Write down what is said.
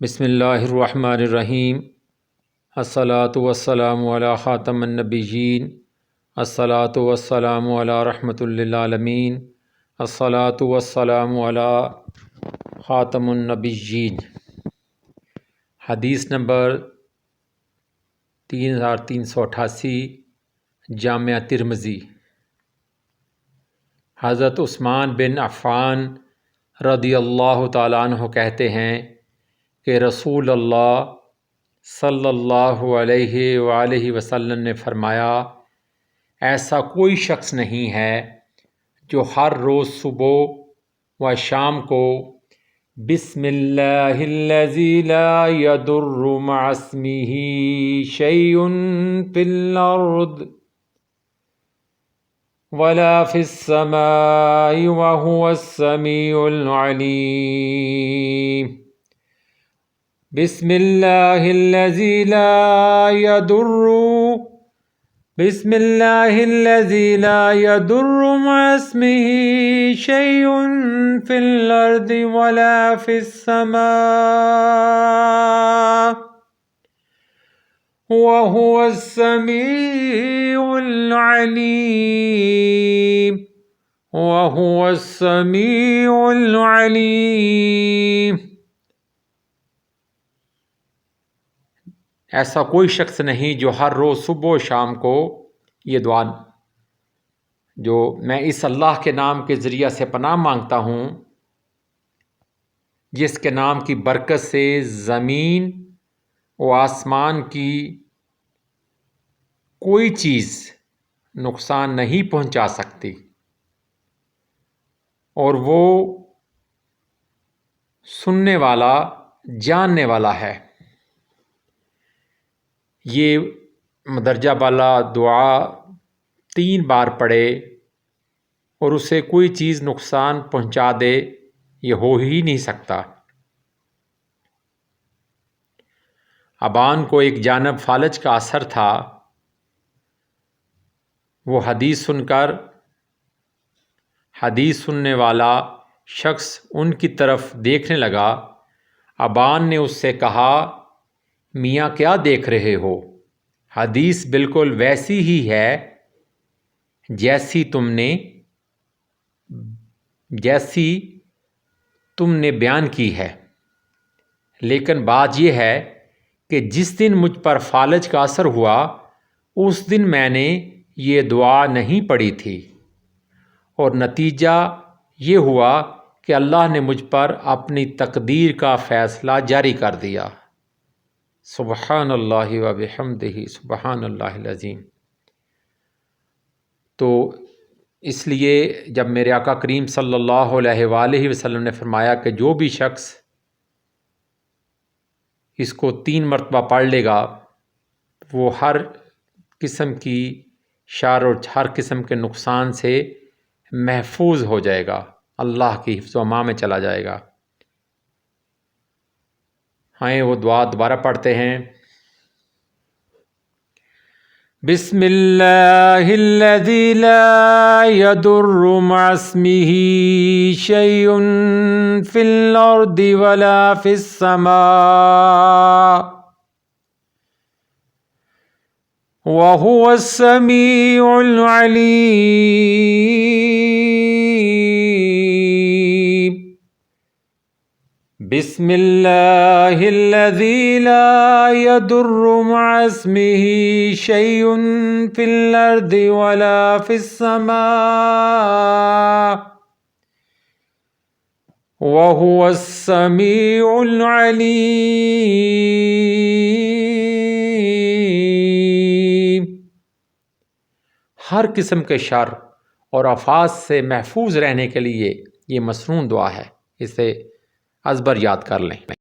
بسم اللہ الرحمن الرحیم۔ الصلاۃ والسلام علی خاتم النبیین، الصلاۃ والسلام علی رحمۃ للعالمین، الصلاۃ والسلام علی خاتم النبیین۔ حدیث نمبر 3388، جامع ترمذی۔ حضرت عثمان بن عفان رضی اللہ تعالیٰ عنہ کہتے ہیں کہ رسول اللہ صلی اللہ علیہ وآلہ وسلم نے فرمایا، ایسا کوئی شخص نہیں ہے جو ہر روز صبح و شام کو بسم اللہ الذی لا یضر مع اسمہ شیء فی الارض ولا فی السماء وہو السمیع العلیم۔ بسم اللہ الذی لا یضر مع اسمہ شیء فی الارض ولا فی السماء وہو السمیع العلیم۔ ایسا کوئی شخص نہیں جو ہر روز صبح و شام کو یہ دعا، جو میں اس اللہ کے نام کے ذریعہ سے پناہ مانگتا ہوں جس کے نام کی برکت سے زمین و آسمان کی کوئی چیز نقصان نہیں پہنچا سکتی، اور وہ سننے والا جاننے والا ہے۔ یہ مدرجہ بالا دعا 3 بار پڑھے اور اسے کوئی چیز نقصان پہنچا دے، یہ ہو ہی نہیں سکتا۔ ابان کو ایک جانب فالج کا اثر تھا، وہ حدیث سننے والا شخص ان کی طرف دیکھنے لگا۔ ابان نے اس سے کہا، میاں کیا دیکھ رہے ہو؟ حدیث بالکل ویسی ہی ہے جیسی تم نے بیان کی ہے، لیکن بات یہ ہے کہ جس دن مجھ پر فالج کا اثر ہوا اس دن میں نے یہ دعا نہیں پڑھی تھی، اور نتیجہ یہ ہوا کہ اللہ نے مجھ پر اپنی تقدیر کا فیصلہ جاری کر دیا۔ سبحان اللہ و بحمدہ، سبحان اللہ العظیم۔ تو اس لیے جب میرے آقا کریم صلی اللہ علیہ وآلہ وسلم نے فرمایا کہ جو بھی شخص اس کو 3 مرتبہ پڑھ لے گا وہ ہر قسم کی شر اور ہر قسم کے نقصان سے محفوظ ہو جائے گا، اللہ کی حفظ و امان میں چلا جائے گا۔ آئیں وہ دعا دوبارہ پڑھتے ہیں۔ بسم اللہ الذی لا یضر مع اسمہ شیء فی الارض ولا فی السماء وہو السمیع العلیم۔ بسم اللہ الذی لا یضر مع اسمہ شیء فی الارض ولا فی السماء وہو السمیع العلیم۔ ہر قسم کے شر اور آفات سے محفوظ رہنے کے لیے یہ مسنون دعا ہے، اسے ازبر یاد کر لیں۔